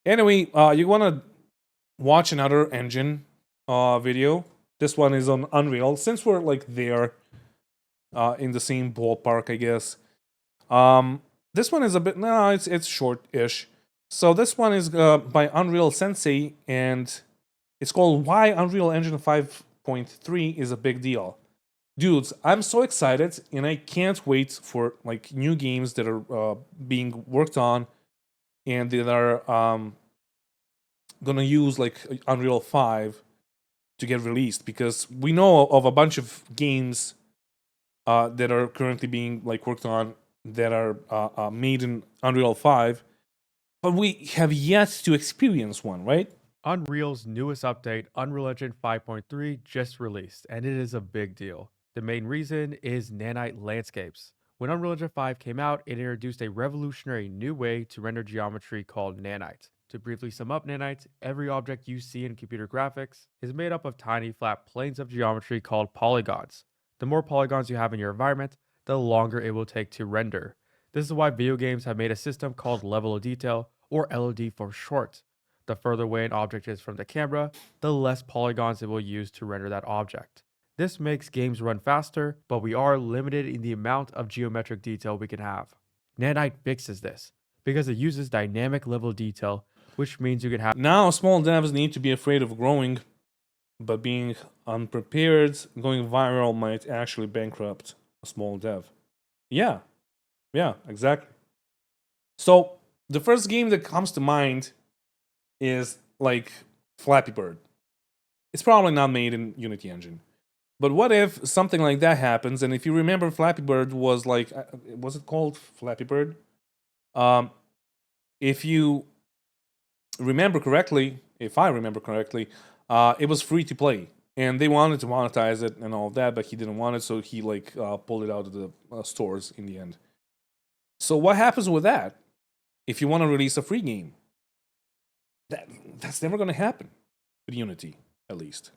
Anyway, you want to watch another engine video. This one is on Unreal. Since we're like there in the same ballpark, I guess. This one is a bit no, it's short-ish. So this one is by Unreal Sensei, and it's called "Why Unreal Engine 5.3 is a Big Deal." Dudes, I'm so excited, and I can't wait for like new games that are being worked on and that are gonna use like Unreal 5 to get released, because we know of a bunch of games that are currently being like worked on that are made in Unreal 5, but we have yet to experience one, right? Unreal's newest update, Unreal Engine 5.3, just released, and it is a big deal. The main reason is Nanite Landscapes. When Unreal Engine 5 came out, it introduced a revolutionary new way to render geometry called Nanite. To briefly sum up Nanite, every object you see in computer graphics is made up of tiny flat planes of geometry called polygons. The more polygons you have in your environment, the longer it will take to render. This is why video games have made a system called Level of Detail, or LOD for short. The further away an object is from the camera, the less polygons it will use to render that object. This makes games run faster, but we are limited in the amount of geometric detail we can have. Nanite fixes this, because it uses dynamic level detail, which means you can have Now, small devs need to be afraid of growing, but being unprepared, going viral might actually bankrupt a small dev. Yeah, exactly. So, the first game that comes to mind is like Flappy Bird. It's probably not made in Unity Engine. But what if something like that happens? And if you remember, Flappy Bird was like, was it called Flappy Bird? If you remember correctly, if I remember correctly, it was free to play, and they wanted to monetize it and all of that, but he didn't want it, so he like pulled it out of the stores in the end. So what happens with that? If you want to release a free game, that's never going to happen with Unity, at least.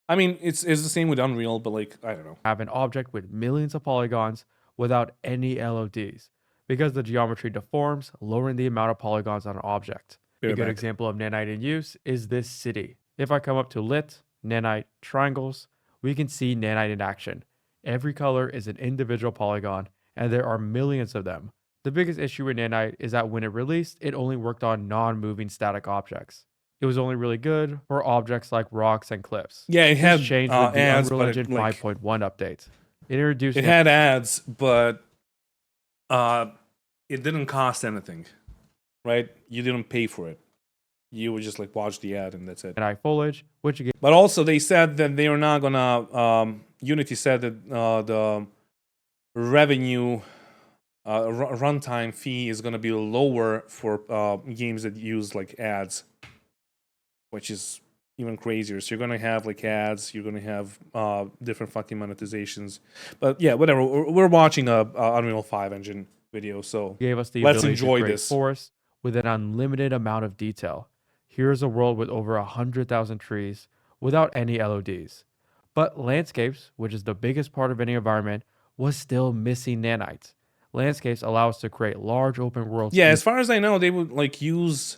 I mean, it's the same with Unreal, but like, I don't know. have an object with millions of polygons without any LODs, because the geometry deforms, lowering the amount of polygons on an object. A good example of nanite in use is this city. If I come up to lit, nanite, triangles, we can see nanite in action. Every color is an individual polygon, and there are millions of them. The biggest issue with nanite is that when it released, it only worked on non-moving static objects. It was only really good for objects like rocks and cliffs. Yeah, it This had changed with the ads, Unreal but Engine like 5.1 update. It introduced it had ads, but it didn't cost anything, right? You didn't pay for it. You would just like watch the ad and that's it. nanite foliage, which again But also, they said that they are not gonna. Unity said that the revenue runtime fee is gonna be lower for games that use like ads, which is even crazier. So you're gonna have like ads. You're gonna have different fucking monetizations. But yeah, whatever. We're watching a Unreal 5 engine video, so gave us the let's ability enjoy to create this. forests with an unlimited amount of detail. Here's a world with over 100,000 trees without any LODs. But landscapes, which is the biggest part of any environment, was still missing nanites. Landscapes allow us to create large open worlds. Yeah, as far as I know, they would like use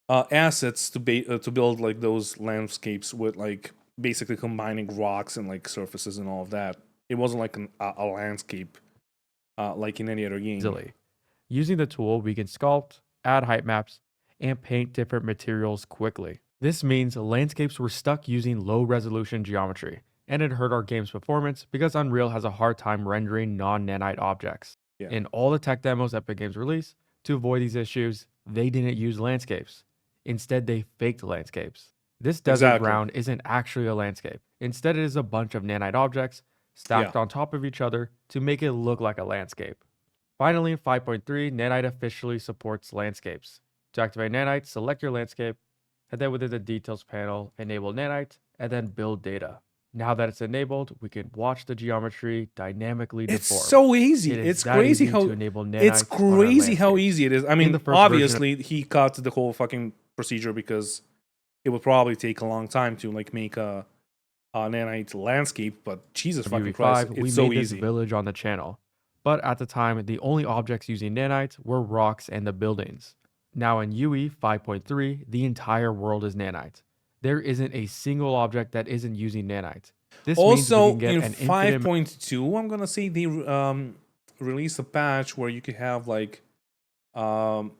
assets to build like those landscapes with like basically combining rocks and like surfaces and all of that. It wasn't like a landscape like in any other game. Easily. Using the tool, we can sculpt, add height maps, and paint different materials quickly. This means landscapes were stuck using low resolution geometry, and it hurt our game's performance because Unreal has a hard time rendering non-nanite objects. Yeah. In all the tech demos Epic Games released, to avoid these issues, they didn't use landscapes. Instead, they faked landscapes. This desert Exactly. ground isn't actually a landscape. Instead, it is a bunch of nanite objects stacked on top of each other to make it look like a landscape. Finally, in 5.3, Nanite officially supports landscapes. To activate Nanite, select your landscape, and then within the details panel, enable Nanite, and then build data. Now that it's enabled, we can watch the geometry dynamically It's deform. so easy. It is It's that crazy easy how to enable it's nanites on our crazy how landscape. easy it is. I mean, the first version of- obviously he cut the whole fucking procedure because it would probably take a long time to like make a nanite landscape. But Jesus fucking Christ, UE5, we it's so made this easy. village on the channel. But at the time, the only objects using nanites were rocks and the buildings. Now in UE 5.3, the entire world is nanite. There isn't a single object that isn't using nanite. This means we Also, can get in an infinite 5.2, I'm gonna say they release a patch where you could have like um,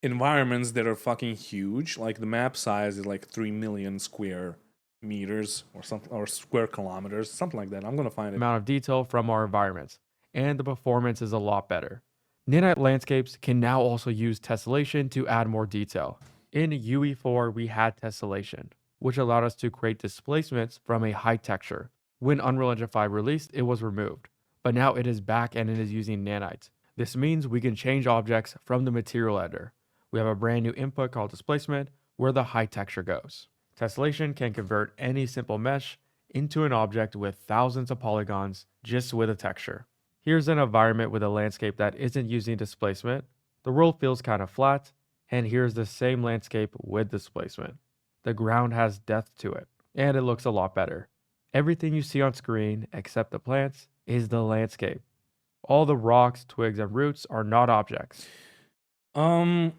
environments that are fucking huge. Like the map size is like 3 million square meters or something, or square kilometers, something like that. I'm gonna find it. amount of detail from our environments, and the performance is a lot better. Nanite landscapes can now also use tessellation to add more detail. In UE4, we had tessellation, which allowed us to create displacements from a high texture. When Unreal Engine 5 released, it was removed, but now it is back and it is using nanite. This means we can change objects from the material editor. We have a brand new input called displacement where the high texture goes. Tessellation can convert any simple mesh into an object with thousands of polygons just with a texture. Here's an environment with a landscape that isn't using displacement. The world feels kind of flat, and here's the same landscape with displacement. The ground has depth to it, and it looks a lot better. Everything you see on screen, except the plants, is the landscape. All the rocks, twigs, and roots are not objects. Um,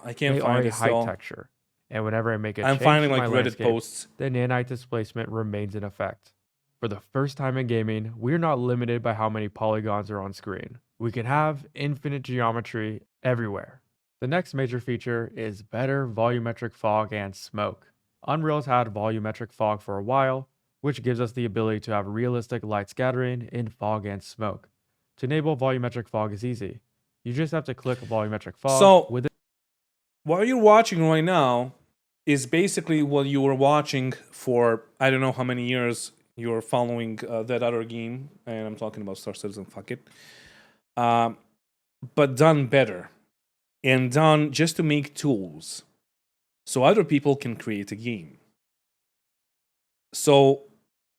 I can't They are find a it high still. texture, and whenever I make a I'm change finding to like my Reddit landscape, posts. the nanite displacement remains in effect. For the first time in gaming, we're not limited by how many polygons are on screen. We can have infinite geometry everywhere. The next major feature is better volumetric fog and smoke. Unreal's had volumetric fog for a while, which gives us the ability to have realistic light scattering in fog and smoke. To enable volumetric fog is easy. You just have to click volumetric fog So with what you're watching right now is basically what you were watching for I don't know how many years. You're following that other game, and I'm talking about Star Citizen. Fuck it, but done better, and done just to make tools, so other people can create a game. So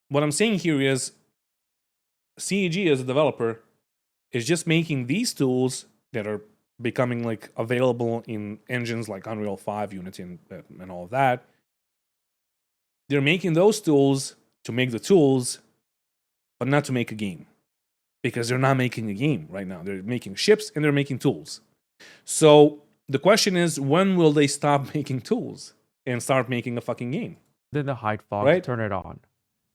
what I'm saying here is, CEG as a developer is just making these tools that are becoming like available in engines like Unreal 5, Unity, and all of that. They're making those tools to make the tools, but not to make a game. Because they're not making a game right now. They're making ships and they're making tools. So the question is, when will they stop making tools and start making a fucking game? then the hide fog Right? to turn it on.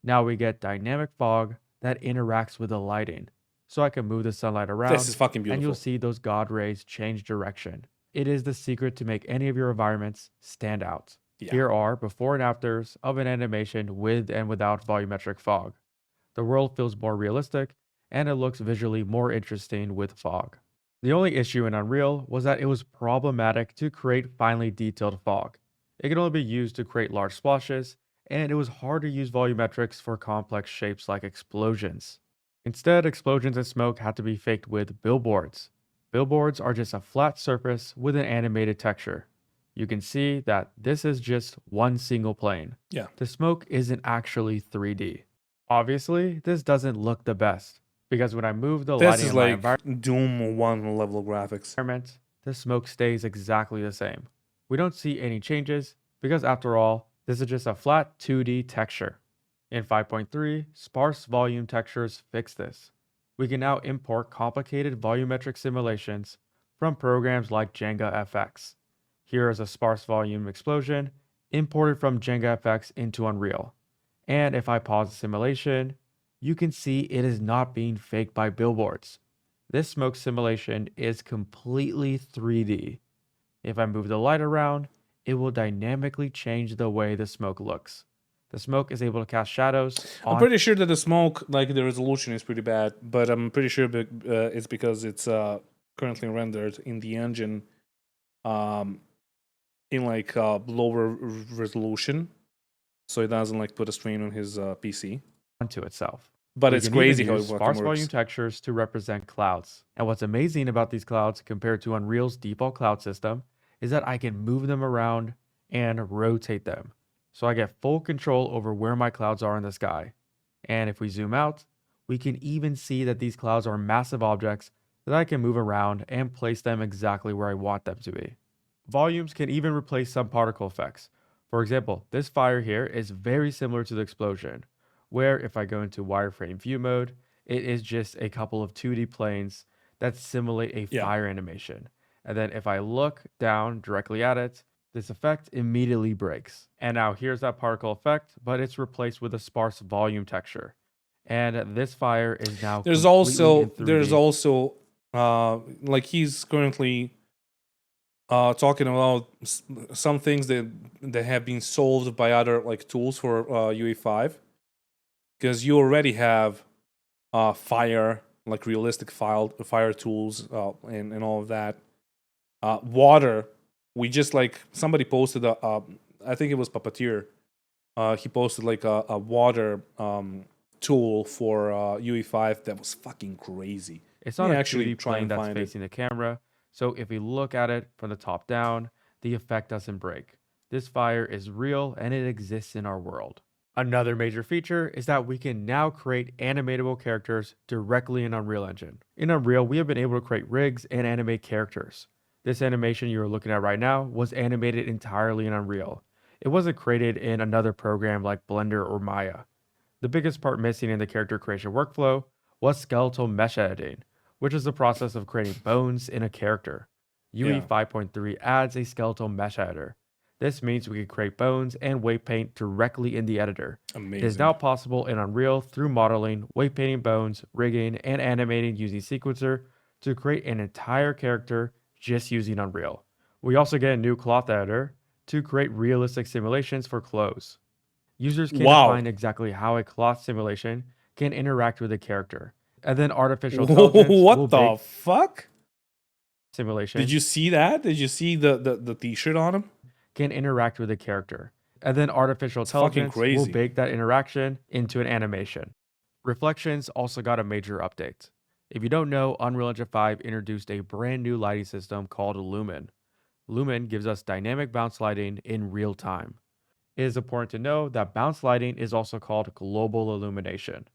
Now we get dynamic fog that interacts with the lighting. So I can move the sunlight around This is fucking and beautiful. you'll see those god rays change direction. It is the secret to make any of your environments stand out. Yeah. Here are before and afters of an animation with and without volumetric fog. The world feels more realistic and it looks visually more interesting with fog. The only issue in Unreal was that it was problematic to create finely detailed fog. It could only be used to create large splashes, and it was hard to use volumetrics for complex shapes like explosions. Instead, explosions and smoke had to be faked with billboards. Billboards are just a flat surface with an animated texture. You can see that this is just one single plane. Yeah. The smoke isn't actually 3D. Obviously, this doesn't look the best, because when I move the This lighting is in my like Doom 1 level graphics. environment, the smoke stays exactly the same. We don't see any changes, because after all, this is just a flat 2D texture. In 5.3, sparse volume textures fix this. We can now import complicated volumetric simulations from programs like Jenga FX. Here is a sparse volume explosion imported from Jenga FX into Unreal. And if I pause the simulation, you can see it is not being faked by billboards. This smoke simulation is completely 3D. If I move the light around, it will dynamically change the way the smoke looks. The smoke is able to cast shadows I'm on pretty sure that the smoke, like the resolution is pretty bad, but I'm pretty sure it's because it's currently rendered in the engine in like lower resolution, so it doesn't like put a strain on his PC. onto itself. But We it's can even crazy how it use fucking sparse works. volume textures to represent clouds. And what's amazing about these clouds compared to Unreal's default cloud system is that I can move them around and rotate them. So I get full control over where my clouds are in the sky. And if we zoom out, we can even see that these clouds are massive objects that I can move around and place them exactly where I want them to be. Volumes can even replace some particle effects. For example, this fire here is very similar to the explosion. where if I go into wireframe view mode, it is just a couple of 2D planes that simulate a Yeah. fire animation. And then if I look down directly at it, this effect immediately breaks. And now here's that particle effect, but it's replaced with a sparse volume texture. And this fire is now There's completely in also there's 3D. also like he's currently talking about some things that have been solved by other like tools for UE5, because you already have fire, like realistic fire tools, and all of that. Water, we just like somebody posted I think it was Puppeteer. He posted like a water tool for UE5 that was fucking crazy. It's Let not me a actually 2D try plane and that's find it. facing the camera, so if we look at it from the top down, the effect doesn't break. This fire is real and it exists in our world. Another major feature is that we can now create animatable characters directly in Unreal Engine. In Unreal, we have been able to create rigs and animate characters. This animation you're looking at right now was animated entirely in Unreal. It wasn't created in another program like Blender or Maya. The biggest part missing in the character creation workflow was skeletal mesh editing, which is the process of creating bones in a character. UE Yeah, 5.3 adds a skeletal mesh editor. This means we can create bones and weight paint directly in the editor. It is amazing. now possible in Unreal through modeling, weight painting bones, rigging, and animating using Sequencer to create an entire character just using Unreal. We also get a new cloth editor to create realistic simulations for clothes. Users can Wow. define exactly how a cloth simulation can interact with a character. And then artificial intelligence will What bake the fuck? simulation Did you see that? Did you see the t-shirt on him? can interact with a character. And then artificial It's fucking intelligence will crazy. bake that interaction into an animation. Reflections also got a major update. If you don't know, Unreal Engine 5 introduced a brand new lighting system called Lumen. Lumen gives us dynamic bounce lighting in real time. It is important to know that bounce lighting is also called global illumination.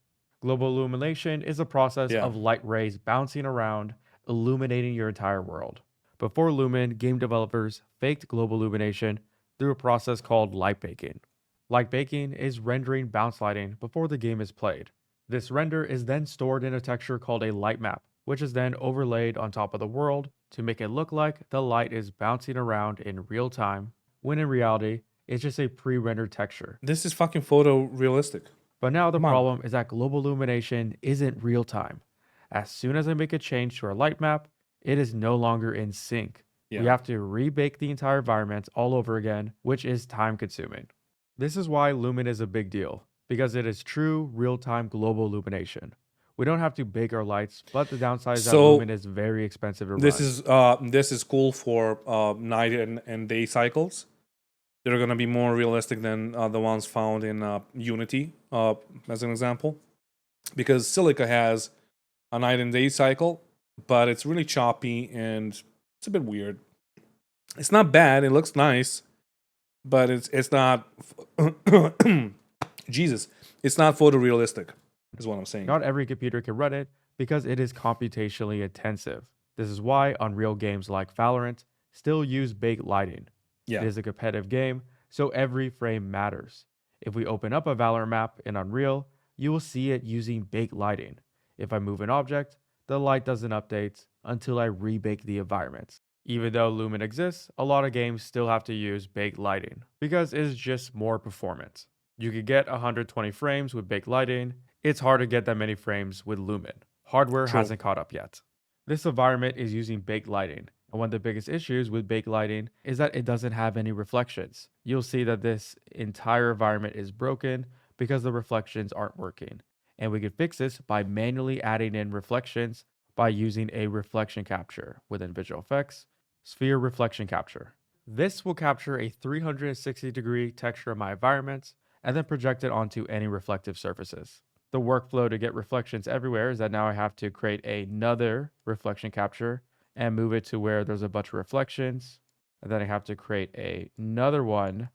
Global illumination is a process Yeah. of light rays bouncing around, illuminating your entire world. Before Lumen, game developers faked global illumination through a process called light baking. Light baking is rendering bounce lighting before the game is played. This render is then stored in a texture called a light map, which is then overlaid on top of the world to make it look like the light is bouncing around in real time, when in reality, it's just a pre-rendered texture. This is fucking photorealistic. But now the Come on. problem is that global illumination isn't real time. As soon as I make a change to our light map, it is no longer in sync. Yeah. We have to rebake the entire environment all over again, which is time consuming. This is why Lumen is a big deal, because it is true real-time global illumination. We don't have to bake our lights, but the downside is that So, Lumen is very expensive to This run. this is cool for night and day cycles. They're gonna be more realistic than the ones found in Unity, as an example, because Silica has a night and day cycle, but it's really choppy and it's a bit weird. It's not bad. It looks nice, but it's not. Jesus, it's not photorealistic. Is what I'm saying. Not every computer can run it because it is computationally intensive. This is why Unreal games like Valorant still use baked lighting. Yeah. It is a competitive game, so every frame matters. If we open up a Valorant map in Unreal, you will see it using baked lighting. If I move an object, the light doesn't update until I rebake the environment. Even though Lumen exists, a lot of games still have to use baked lighting because it is just more performant. You could get 120 frames with baked lighting. It's hard to get that many frames with Lumen. Hardware True. hasn't caught up yet. This environment is using baked lighting, and one of the biggest issues with baked lighting is that it doesn't have any reflections. You'll see that this entire environment is broken because the reflections aren't working. And we can fix this by manually adding in reflections by using a reflection capture within Visual Effects, Sphere Reflection Capture. This will capture a 360-degree texture of my environment and then project it onto any reflective surfaces. The workflow to get reflections everywhere is that now I have to create another reflection capture and move it to where there's a bunch of reflections. And then I have to create another one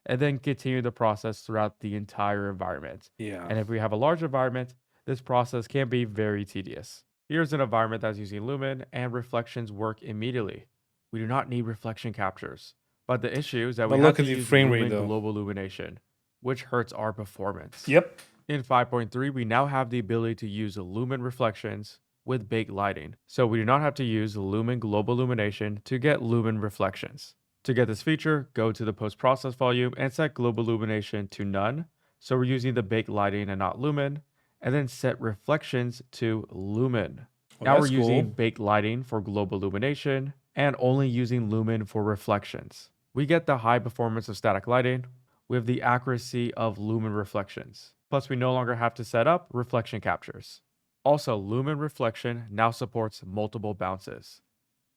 and then continue the process throughout the entire environment. Yeah. And if we have a large environment, this process can be very tedious. Here's an environment that's using Lumen and reflections work immediately. We do not need reflection captures. But the issue is that But we look have at to the use frame rate, Lumen though. global illumination, which hurts our performance. Yep. In 5.3, we now have the ability to use lumen reflections with baked lighting, so we do not have to use lumen global illumination to get lumen reflections. To get this feature, go to the post-process volume and set global illumination to none, so we're using the baked lighting and not lumen, and then set reflections to lumen. Oh, Now we're that's using cool. baked lighting for global illumination and only using lumen for reflections. We get the high performance of static lighting with the accuracy of lumen reflections. Plus, we no longer have to set up reflection captures. Also, lumen reflection now supports multiple bounces.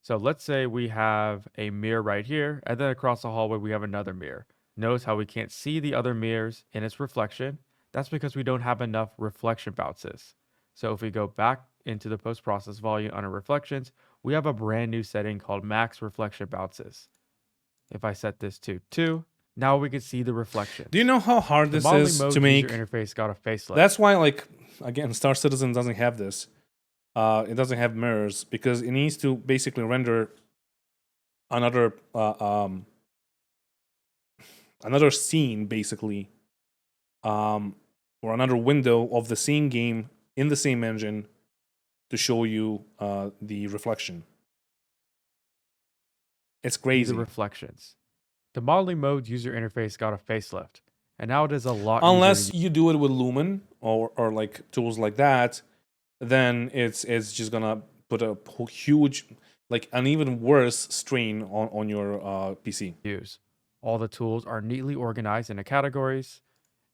So let's say we have a mirror right here, and then across the hallway we have another mirror. Notice how we can't see the other mirrors in its reflection? That's because we don't have enough reflection bounces. So if we go back into the post-process volume under reflections, we have a brand new setting called max reflection bounces. If I set this to 2, now we can see the reflections. Do you know how hard The this modeling is mode to make? user interface got a facelift. That's why, like, again, Star Citizen doesn't have this. It doesn't have mirrors because it needs to basically render another another scene, basically, or another window of the same game in the same engine to show you the reflection. It's The crazy. reflections. The modeling mode user interface got a facelift, and now it is a lot easier Unless to you do it with Lumen or like tools like that, then it's just gonna put a huge, like an even worse strain on your PC. use. All the tools are neatly organized into categories,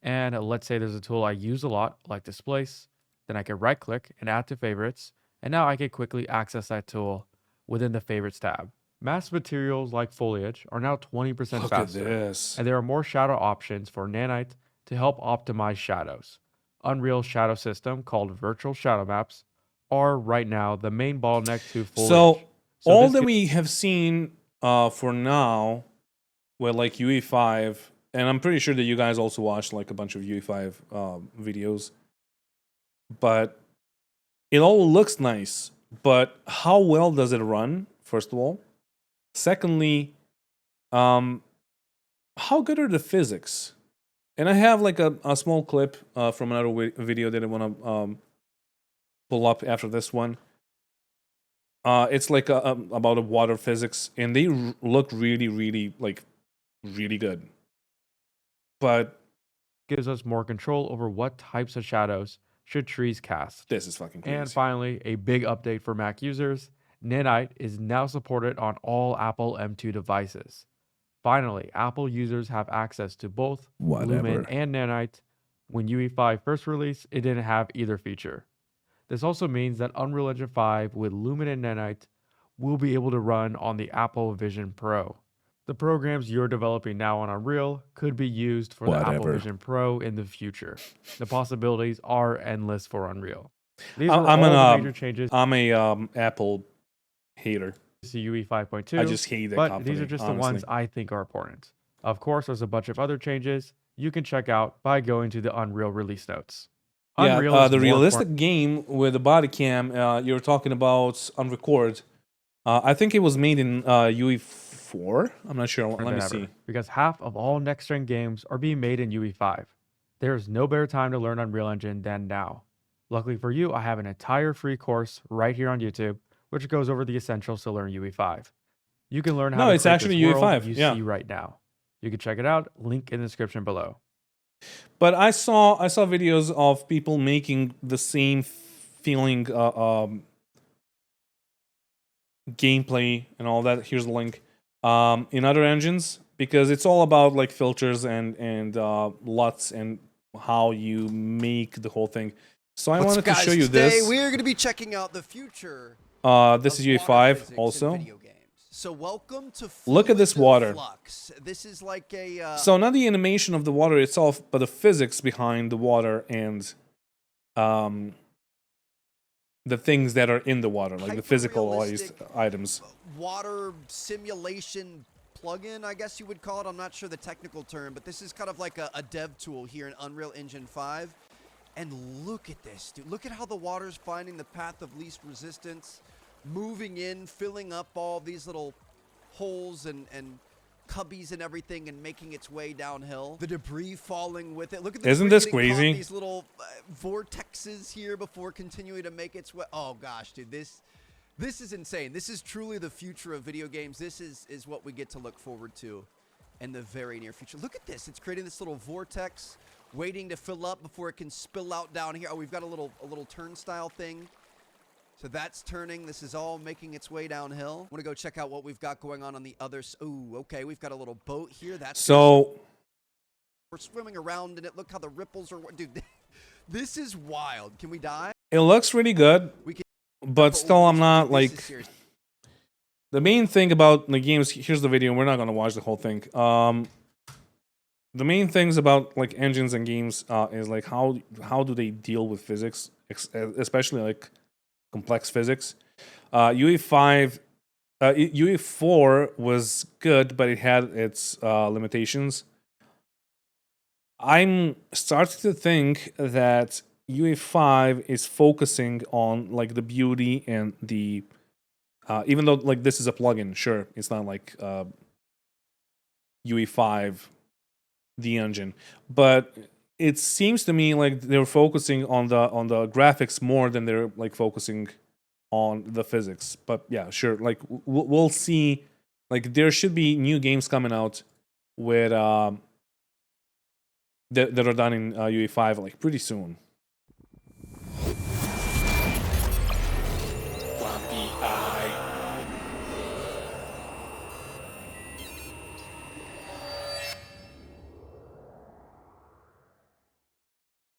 and let's say there's a tool I use a lot, like Displace, then I can right click and add to favorites, and now I can quickly access that tool within the favorites tab. Masked materials like foliage are now 20% Look at faster, this. and there are more shadow options for Nanite to help optimize shadows. Unreal shadow system called virtual shadow maps are right now the main bottleneck to foliage. So all this that we have seen for now with like UE5, and I'm pretty sure that you guys also watched like a bunch of UE5 videos, but it all looks nice. But how well does it run? First of all, secondly, how good are the physics? And I have like a small clip from another video that I want to pull up after this one. It's like about the water physics, and they look really, really like really good. But gives us more control over what types of shadows should trees cast. this is fucking crazy. And finally, a big update for Mac users, Nanite is now supported on all Apple M2 devices. Finally, Apple users have access to both Lumen and Nanite. When UE5 first released, it didn't have either feature. This also means that Unreal Engine 5 with Lumen and Nanite will be able to run on the Apple Vision Pro. The programs you're developing now on Unreal could be used for the Apple Vision Pro in the future. The possibilities are endless for Unreal. These are all the major changes I'm a Apple hater. to UE 5.2. I just hate that but company, these are just honestly. the ones I think are important. Of course, there's a bunch of other changes you can check out by going to the Unreal release notes. Unreal Yeah, is the more realistic game with the body cam you're talking about on record. I think it was made in UE4. I'm not sure. Let than me ever, see. because half of all next-gen games are being made in UE5. There is no better time to learn Unreal Engine than now. Luckily for you, I have an entire free course right here on YouTube, which goes over the essentials to learn UE5. You can learn how to it's create actually this world UE5. you Yeah. see right now. You can check it out. Link in the description below. But I saw videos of people making the same feeling gameplay and all that. Here's the link in other engines, because it's all about like filters and LUTs and how you make the whole thing. So I wanted to show you this. We're going to be checking out the future. This is of water UE5 physics in also. video games. So welcome to Look at this Fluid water. Flux. This is like a So not the animation of the water itself, but the physics behind the water and the things that are in the water, like the physicalized hyper-realistic items. water simulation plugin, I guess you would call it. I'm not sure the technical term, but this is kind of like a dev tool here in Unreal Engine 5. And look at this, dude. Look at how the water's finding the path of least resistance, moving in, filling up all these little holes and cubbies and everything and making its way downhill. The debris falling with it. Look at the Isn't debris this getting caught in crazy? these little vortexes here before continuing to make its way. Oh gosh, dude, this is insane. This is truly the future of video games. This is what we get to look forward to in the very near future. Look at this. It's creating this little vortex, waiting to fill up before it can spill out down here. Oh, we've got a little turnstile thing. So that's turning. This is all making its way downhill. I want to go check out what we've got going on the other side. Ooh, okay. We've got a little boat here. That's So we're swimming around in it. Look how the ripples are. Dude, this is wild. Can we die? it looks really good, We can. but still, I'm not This like. is serious. The main thing about the games, here's the video. We're not gonna watch the whole thing. The main things about like engines and games is like how do they deal with physics, especially like complex physics. UE5, UE4 was good, but it had its limitations. I'm starting to think that UE5 is focusing on like the beauty and the even though like this is a plugin, sure, it's not like UE5 the engine, but it seems to me like they're focusing on the graphics more than they're like focusing on the physics. But yeah, sure, like we'll see. Like there should be new games coming out with that are done in UE5 like pretty soon.